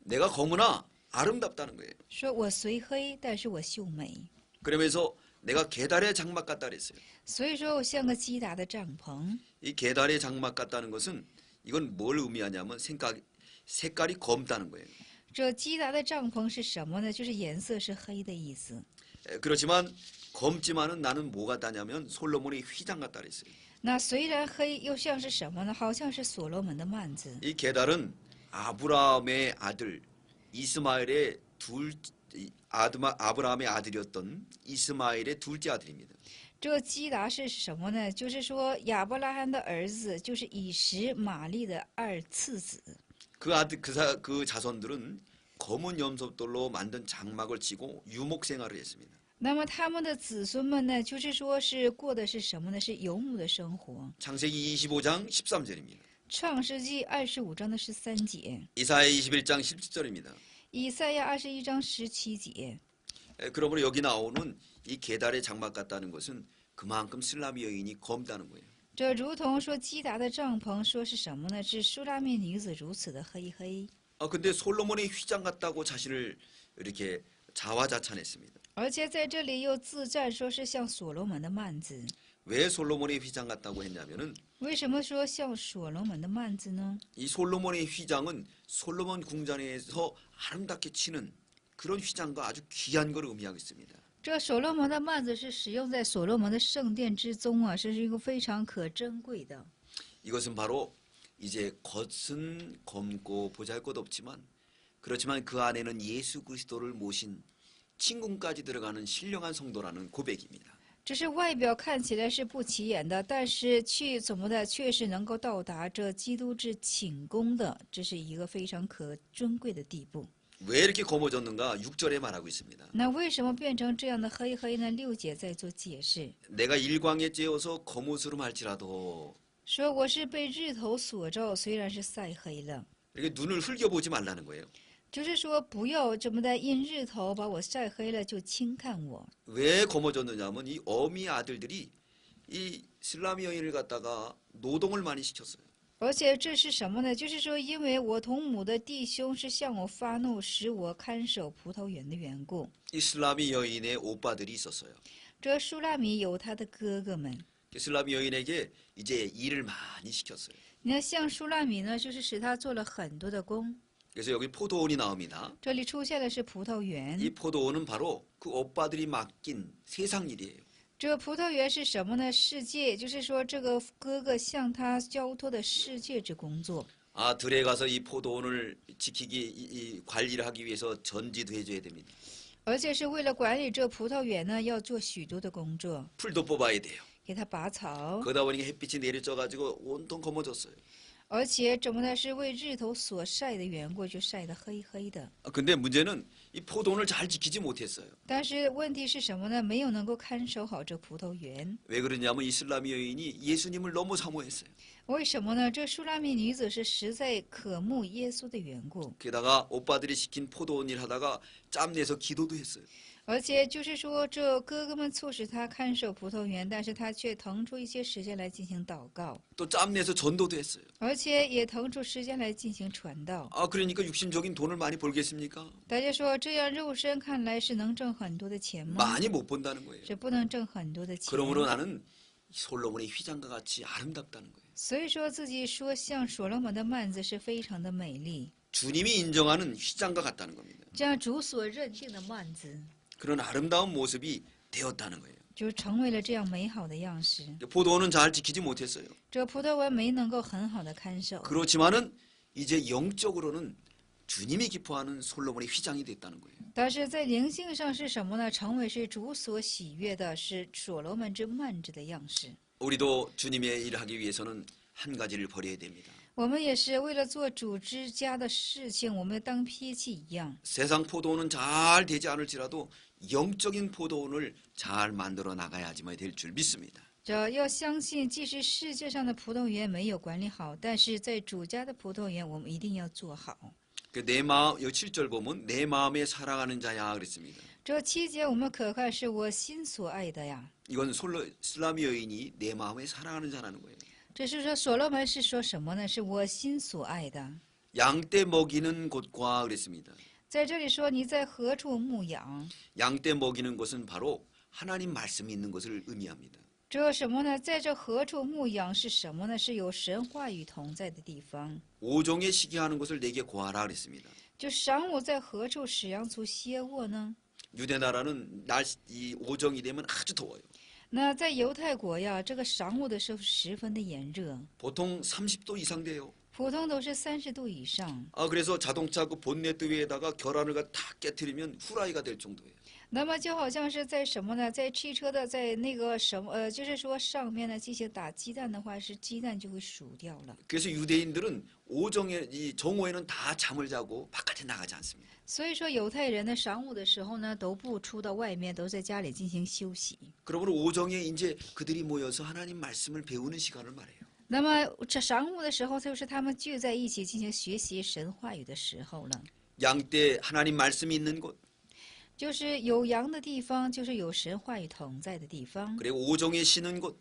내가 검으나 아름답다는 거예요. 说我虽黑，但是我秀美， 그러면서 내가 계달의 장막 같다 그랬어요. 所以说我像个基达的帐篷。 이 계달의 장막 같다는 것은 이건 뭘 의미하냐면 색깔이 검다는 거예요. 这基达的帐篷是什么呢？就是颜色是黑的意思。 그렇지만 검지만은 나는 뭐 같다냐면 솔로몬의 휘장 같다 그랬어요. 那虽然黑，又像是什么呢？好像是所罗门的幔子。 이 계달은 아브라함의 아들 이스마엘의 아브라함의 아들이었던 이스마엘의 둘째 아들입니다. 这基达是什么呢？就是说亚伯拉罕的儿子，就是以实玛利的2次子。 그 자손들은 검은 염소돌로 만든 장막을 치고 유목 생활을 했습니다. 那么他们的子孙们呢，就是说是过的是什么呢？是游牧的生活。 창세기 25장 13절입니다. 创世纪25章的13节， 이사야 21장 17절입니다. 以赛亚21章17节。 그러므로 여기 나오는 이 계달의 장막 같다는 것은 그만큼 슬라미 여인이 검다는 거예요. 这如同说基达的帐篷，说是什么呢？是舒拉密女子如此的黑。 근데 솔로몬의 휘장 같다고 자신을 이렇게 자화자찬했습니다. 而且在这里又自赞说是像所罗门的幔子。 왜 솔로몬의 휘장 같다고 했냐면은 为什么说像所罗门的幔子呢？ 이 솔로몬의 휘장은 솔로몬 궁전에서 아름답게 치는 그런 휘장과 아주 귀한 걸 의미하고 있습니다. 这所罗门的幔子是使用在所罗门的圣殿之中啊，这是一个非常可珍贵的。 이것은 바로 이제 겉은 검고 보잘것없지만 그렇지만 그 안에는 예수 그리스도를 모신 친궁까지 들어가는 신령한 성도라는 고백입니다. 只是外表看起来是不起眼的，但是怎么的，却是能够到达这基督之寝宫的，这是一个非常可尊贵的地步。 왜 이렇게 검어졌는가 6절에 말하고 있습니다. 那为什么变成这样的黑呢？6节在做解释， 내가 일광에 쬐어서 거무스름 할지라도 说我是被日头所照，虽然是晒黑了， 이렇게 눈을 흘겨보지 말라는 거예요. 就是说不要这么的因日头把我晒黑了就轻看我。 왜 검어졌느냐면 이 어미 아들들이 이 슬라미 여인을 갖다가 노동을 많이 시켰어요. 而且这是什么呢？就是说，因为我同母的弟兄是向我发怒，使我看守葡萄园的缘故。 이 슬라미 여인의 오빠들이 있었어요. 这舒拉米有他的哥哥们。 슬라미 여인에게 이제 일을 많이 시켰어요. 你看，像舒拉米呢，就是使他做了很多的工。 그래서 여기 포도원이 나옵니다. 这里出现的是葡萄园。 이 포도원은 바로 그 오빠들이 맡긴 세상 일이에요. 这个葡萄园是什么呢？世界，就是说这个哥哥向他交托的世界之工作。 아, 들에 가서 이 포도원을 지키기, 이 관리를 하기 위해서 전지도 해줘야 됩니다. 而且是为了管理这葡萄园呢，要做许多的工作， 풀도 뽑아야 돼요. 给它拔草， 그러다 보니까 햇빛이 내리쬐가지고 온통 검어졌어요. 而且怎么呢？是为日头所晒的缘故，就晒得黑黑的。 근데 문제는 이 포도원을 잘 지키지 못했어요. 但是问题是什么呢？没有能够看守好这葡萄园。 왜 그러냐면 이슬람이 여인이 예수님을 너무 사모했어요. 为什么呢？这舒拉密女子是实在渴慕耶稣的缘故， 게다가 오빠들이 시킨 포도원 일 하다가 짬내서 기도도 했어요. 而且就是说，这哥哥们促使他看守葡萄园，但是他却腾出一些时间来进行祷告， 또 짬내서 전도도 했어요. 而且也腾出时间来进行传道。 아, 그러니까 육신적인 돈을 많이 벌겠습니까? 大家说，这样肉身看来是能挣很多的钱吗？ 많이 못 번다는 거예요. 是不能挣很多的钱。 그러므로 나는 솔로몬의 휘장과 같이 아름답다는 거예요. 所以说自己说像所罗门的幔子是非常的美丽， 주님이 인정하는 휘장과 같다는 겁니다. 这样主所认定的幔子 그런 아름다운 모습이 되었다는 거예요. 就成为了这样美好的样式。 포도원은 잘 지키지 못했어요. 这葡萄园没能够很好的看守， 그렇지만은 이제 영적으로는 주님이 기뻐하는 솔로몬의 휘장이 됐다는 거예요. 但是在灵性上是什么呢？成为是主所喜悦的，是所罗门之幔子的样式。 우리도 주님의 일을 하기 위해서는 한 가지를 버려야 됩니다. 我们也是为了做主之家的事情，我们当脾气一样。 세상 포도원은 잘 되지 않을지라도 영적인 포도원을 잘 만들어 나가야지만 될 줄 믿습니다. 这要相信，即使世界上的葡萄园没有管理好，但是在主家的葡萄园，我们一定要做好。 내 마음, 요 7절 보면 내 마음에 사랑하는 자야 그랬습니다. 这7节我们可看是我心所爱的呀。 이건 슬라미 여인이 내 마음에 사랑하는 자라는 거예요. 这是说所罗门是说什么呢？是我心所爱的。 양떼 먹이는 곳과 그랬습니다. 在这里说你在何处牧养？ 양떼 먹이는 곳은 바로 하나님 말씀이 있는 것을 의미합니다. 这什么呢？在这何处牧养是什么呢？是有神话语同在的地方。 오종의 시기하는 것을 내게 구하라 그랬습니다. 就晌午在何处使羊族歇卧呢？ 유대 나라는 이 오정이 되면 아주 더워요. 那在犹太国呀，这个晌午的时候十分的炎热， 보통 30도 이상 돼요. 普通都是30度以上。 아, 그래서 자동차 그 본네트 위에다가 계란을 다 깨트리면 후라이가 될 정도예요. 那么就好像是在什么呢？在汽车的在那个什么就是说上面呢进行打鸡蛋的话，是鸡蛋就会熟掉了。 그래서 유대인들은 오정에 이 정오에는 다 잠을 자고 바깥에 나가지 않습니다. 所以说犹太人呢，晌午的时候呢都不出到外面，都在家里进行休息。 그러므로 오정에 이제 그들이 모여서 하나님 말씀을 배우는 시간을 말해요. 那么这晌午的时候，就是他们聚在一起进行学习神话语的时候了。 양떼 하나님 말씀이 있는 곳, 就是有羊的地方，就是有神话语同在的地方。 그리고 오정에 쉬는 곳,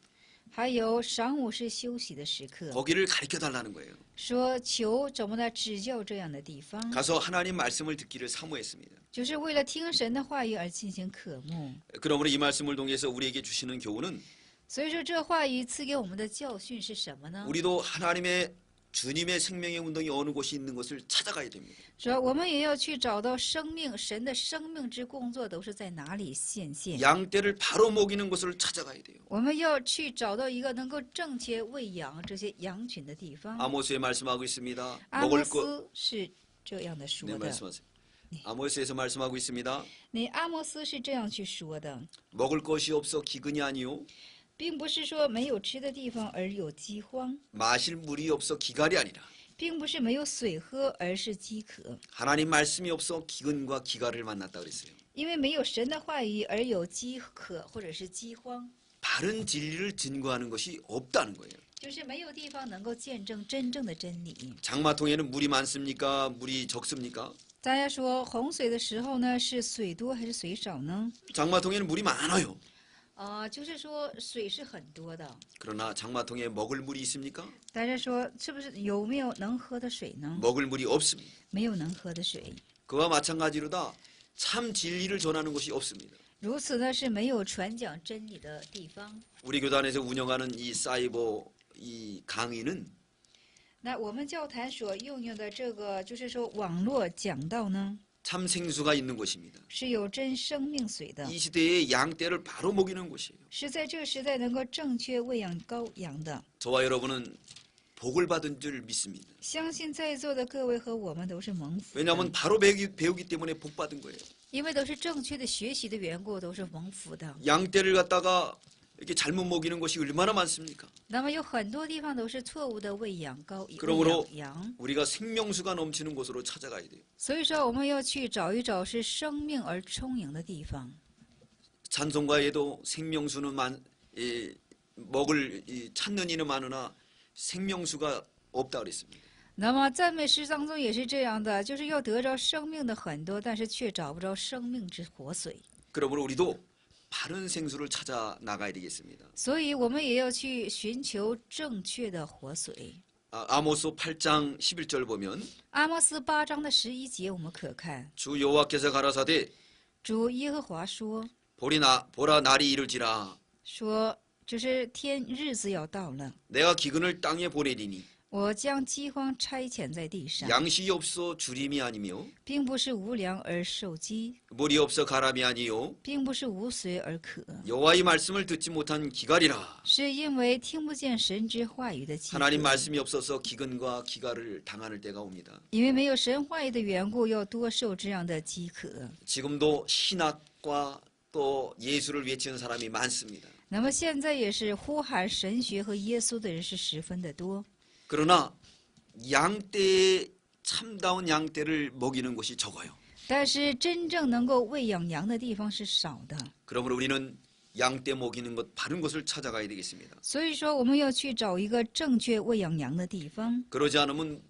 还有晌午是休息的时刻， 거기를 가르쳐 달라는 거예요. 说求怎么呢指教这样的地方， 가서 하나님 말씀을 듣기를 사모했습니다. 就是为了听神的话语而进行渴慕。 그러므로 이 말씀을 통해서 우리에게 주시는 교훈은 所以说，这话语赐给我们的教训是什么呢？ 우리도 하나님의 주님의 생명의 운동이 어느 곳이 있는 것을 찾아가야 됩니다. 说我们也要去找到生命，神的生命之工作都是在哪里显现。 양떼를 바로 먹이는 곳을 찾아가야 돼요. 我们要去找到一个能够正确喂养这些羊群的地方。 아모스에 말씀하고 있습니다. 阿摩 먹을 것 斯是这样的说 네, 的， 말씀하세요. 아모스에서 말씀하고 있습니다. 你阿摩斯是这样去说的， 먹을 것이 없어 기근이 아니요 并不是说没有吃的地方而有饥荒， 마실 물이 없어 기갈이 아니라 并不是没有水喝而是饥渴， 하나님 말씀이 없어 기근과 기갈을 만났다 그랬어요. 因为没有神的话语而有饥渴或者是饥荒， 바른 진리를 증거하는 것이 없다는 거예요. 就是没有地方能够见证真正的真理。 장마통에는 물이 많습니까? 물이 적습니까? 大家说洪水的时候呢，是水多还是水少呢？ 장마통에는 물이 많아요. 就是说水是很多的， 그러나 장마통에 먹을 물이 있습니까? 大家说是不是有没有能喝的水呢？ 먹을 물이 없습니다. 没有能喝的水。 그와 마찬가지로다 참 진리를 전하는 곳이 없습니다. 如此呢是没有传讲真理的地方。 우리 교단에서 운영하는 이 사이버 이 강의는 那我们教坛所运用的这个，就是说网络讲道呢， 참 생수가 있는 곳입니다. 是有真生命水的， 이 시대의 양떼를 바로 먹이는 곳이에요. 是在这个时代能够正确喂养羔羊的。 저와 여러분은 복을 받은 줄 믿습니다. 相信在座的各位和我们都是蒙福的， 왜냐하면 바로 배우기 때문에 복 받은 거예요. 因为都是正确的学习的缘故，都是蒙福的。 양떼를 갖다가 이렇게 잘못 먹이는 곳이 얼마나 많습니까? 那么有很多地方都是错误的喂养그러므로 喂养羊， 우리가 생명수가 넘치는 곳으로 찾아가야 돼요. 所以说我们要去找一找是生命而充盈的地方。 찬송가에도 생명수는 먹을 찾는 이는 많으나 생명수가 없다 그랬습니다. 那么赞美诗当中也是这样的，就是要得着生命的很多，但是却找不着生命之活水。 그러므로 우리도 바른 생수를 찾아 나가야 되겠습니다. 所以我们也要去寻求正确的活水。 아모스 8장 11절 보면 阿摩斯8章的11节，我们可看 주 여호와께서 가라사대 主耶和华说 보라 날이 이를지라 说，就是日子要到了， 내가 기근을 땅에 보내리니 我将饥荒差遣在地上， 양식이 없어 주림이 아니며 并不是无粮而受饥， 물이 없어 가람이 아니요 并不是无水而渴， 여호와의 말씀을 듣지 못한 기갈이라 是因为听不见神之话语的饥渴。 하나님 말씀이 없어서 기근과 기갈을 당하는 때가 옵니다. 因为没有神话语的缘故，要多受这样的饥渴。 지금도 신학과 또 예수를 외치는 사람이 많습니다. 那么现在也是呼喊神学和耶稣的人是十分的多， 그러나 양떼의 참다운 양떼를 먹이는 곳이 적어요. 但是真正能够喂养羊的地方是少的。 그러므로 우리는 양떼 먹이는 것 바른 곳을 찾아가야 되겠습니다. 所以说，我们要去找一个正确喂养羊的地方。 그러지 않으면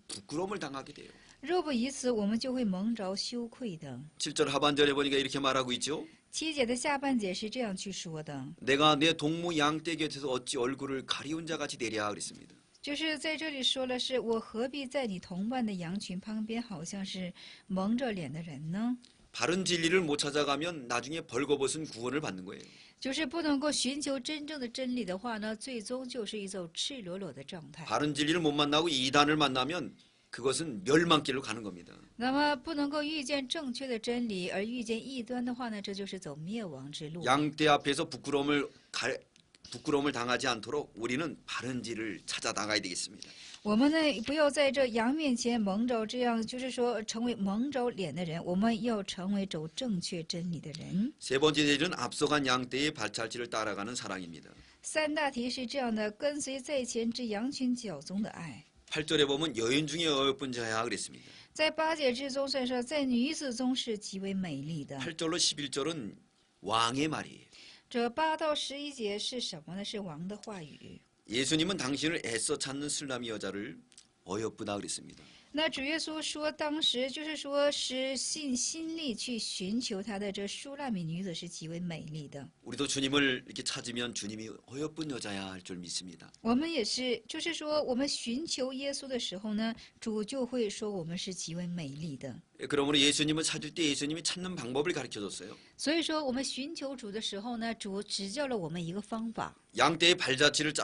부끄러움을 당하게 돼요. 若不以此，我们就会蒙着羞愧的。 7절 하반절에 보니까 이렇게 말하고 있죠. 7节的下半节是这样去说的， 내가 내 동무 양떼 곁에서 어찌 얼굴을 가리운 자 같이 되랴 그랬습니다. 就是在这里说了是，我何必在你同伴的羊群旁边，好像是蒙着脸的人呢？ 바른 진리를 못 찾아가면 나중에 벌거벗은 구원을 받는 거예요. 就是不能够寻求真正的真理的话呢，最终就是一种赤裸裸的状态。 바른 진리를 못 만나고 이단을 만나면 그것은 멸망길로 가는 겁니다. 那么不能够遇见正确的真理，而遇见异端的话呢，这就是走灭亡之路。 양떼 앞에서 부끄러움을 당하지 않도록 우리는 바른 길을 찾아 나가야 되겠습니다. 我们呢，不要在这羊面前蒙着，这样就是说成为蒙着脸的人。我们要成为走正确真理的人。 세 번째 제일은 앞서간 양떼의 발자취를 따라가는 사랑입니다. 三大题是这样的：跟随在前之羊群脚踪的爱。 8절에 보면 여인 중에 어여쁜 자야 그랬습니다. 在8节之中是说，在女子中是极为美丽的。 8절로 11절은 왕의 말이에요. 这8到11节是什么呢？是王的话语。 예수님은 당신을 애써 찾는 술람이 여자를 어여쁘다 그랬습니다. 那主耶稣说，当时就是说是心力去寻求他的这舒拉米女子是极为美丽的。 우리도 주님을 이렇게 찾으면 주님이 어여쁜 여자야 할 줄 믿습니다. 我们也是，就是说我们寻求耶稣的时候呢，主就会说我们是极为美丽的。 그러므로 예수님을 찾을 때 예수님이 찾는 방법을 가르쳐 줬어요. 所以说，我们寻求主的时候呢，主指教了我们一个方法， 양떼의 발자취를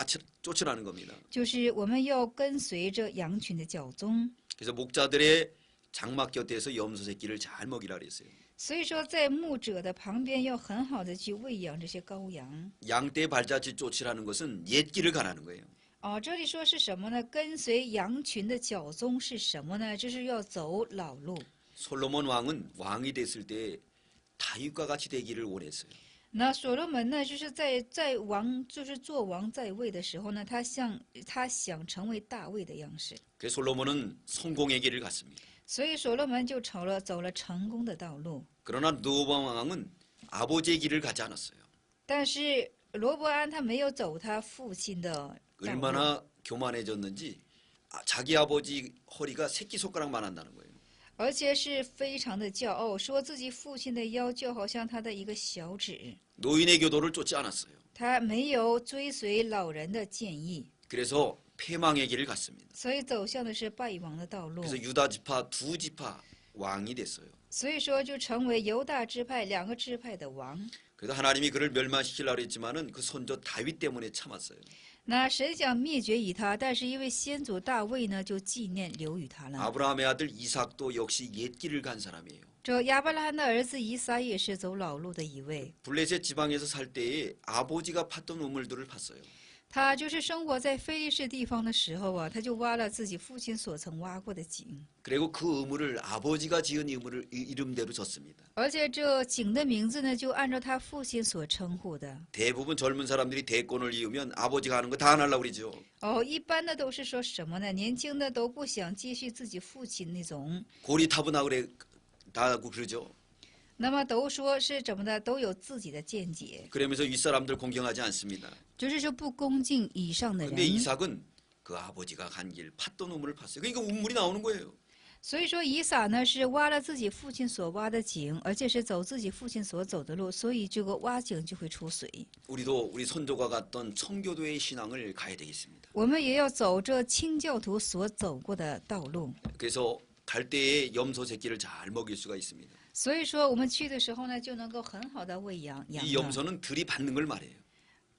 쫓으라는 겁니다. 就是我们要跟随着羊群的脚踪。 그래서 목자들의 장막 곁에서 염소 새끼를 잘 먹이라 그랬어요. 所以说，在牧者的旁边要很好的去喂养这些羔羊。 양떼의 발자취 쫓으라는 것은 옛 길을 가라는 거예요. 这里说是什么呢？跟随羊群的脚踪是什么呢？就是要走老路。 솔로몬 왕은 왕이 됐을 때 다윗과 같이 되기를 원했어요. 那所罗门呢，就是在王，就是做王在位的时候呢，他想成为大卫的样式， 그래서 솔로몬은 성공의 길을 갔습니다. 所以所罗门就走了成功的道路。 그러나 르호보암 왕은 아버지의 길을 가지 않았어요. 但是罗伯安他没有走他父亲的道路， 얼마나 교만해졌는지 자기 아버지 허리가 새끼손가락만 한다는 거예요. 而且是非常的骄傲，说自己父亲的腰就好像他的一个小指。 노인의 교도를 쫓지 않았어요. 他没有追随老人的建议， 그래서 패망의 길을 갔습니다. 所以走向的是败亡的道路。 그래서 유다 지파 두 지파 왕이 됐어요. 所以说就成为犹大支派两个支派的王。 그래서 하나님이 그를 멸망시키려고 했지만은 그 손자 다윗 때문에 참았어요. 那神想灭绝以他，但是因为先祖大卫呢，就纪念留与他了。 아브라함의 아들 이삭도 역시 옛길을 간 사람이에요. 这亚伯拉罕的儿子以撒也是走老路的一位， 블레셋 지방에서 살 때에 아버지가 팠던 우물들을 팠어요. 他就是生活在非利士地方的时候啊，他就挖了自己父亲所曾挖过的井， 그리고 그 우물을 아버지가 지은 우물을 이름대로 졌습니다. 而且这井的名字呢，就按照他父亲所称呼的。 대부분 젊은 사람들이 대권을 이으면 아버지가 하는 거 다 안 하려고 그러죠. 哦，一般的都是说什么呢？年轻的都不想继续自己父亲那种， 고리타분하고 다고 그러죠. 那么都说是怎么的，都有自己的见解， 그러면서 윗사람들 공경하지 않습니다. 就是说不恭敬以上的 근데 人。 이삭은 그 아버지가 간 길 팠던 우물을 팠어요. 그러니까 우물이 나오는 거예요. 所以说以撒呢是挖了自己父亲所挖的井，而且是走自己父亲所走的路，所以这个挖井就会出水。 우리도 우리 선조가 갔던 청교도의 신앙을 가야 되겠습니다. 我们也要走这清教徒所走过的道路。 그래서 갈 때에 염소 새끼를 잘 먹일 수가 있습니다. 所以说我们去的时候呢，就能够很好的喂养羊 이 了。 염소는 들이받는 걸 말해요.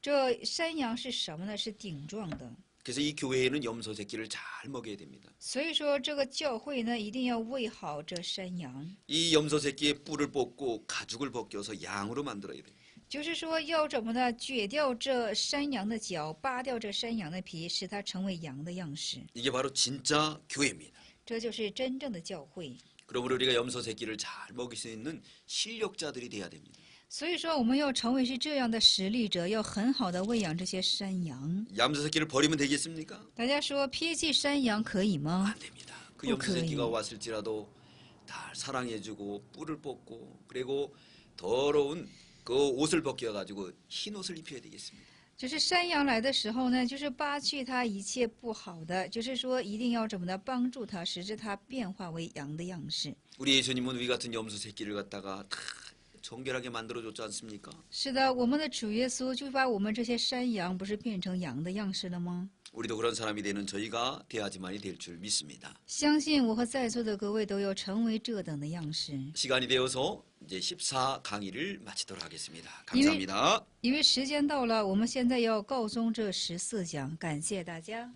这山羊是什么呢？是顶撞的。 그래서 이 교회에는 염소 새끼를 잘 먹여야 됩니다. 所以说这个教会呢，一定要喂好这山羊， 이 염소 새끼의 뿔을 뽑고 가죽을 벗겨서 양으로 만들어야 돼요. 就是说要怎么呢？撅掉这山羊的角，扒掉这山羊的皮，使它成为羊的样式。 이게 바로 진짜 교회입니다. 这就是真正的教会。 그러므로 우리가 염소 새끼를 잘 먹일 수 있는 실력자들이 돼야 됩니다. 所以说，我们要成为是这样的实力者，要很好的喂养这些山羊。 염소 새끼를 버리면 되겠습니까? 大家说撇弃山羊可以吗？ 안 됩니다. 그 염소 새끼가 왔을지라도 다 사랑해주고 뿔을 뽑고 그리고 더러운 그 옷을 벗겨가지고 흰 옷을 입혀야 되겠습니다. 就是山羊来的时候呢，就是扒去它一切不好的，就是说一定要怎么的帮助它，使之它变化为羊的样式。 우리 예수님은 우리 같은 염소 새끼를 갖다가 다 정결하게 만들어줬지 않습니까? 是的，我们的主耶稣就把我们这些山羊不是变成羊的样式了吗？ 우리도 그런 사람이 되는 저희가 돼야지만이 될 줄 믿습니다. 相信我和在座的各位都要成为这等的样式。 시간이 되어서 이제 14 강의를 마치도록 하겠습니다. 감사합니다. 因为时间到了，我们现在要告终这14讲，感谢大家。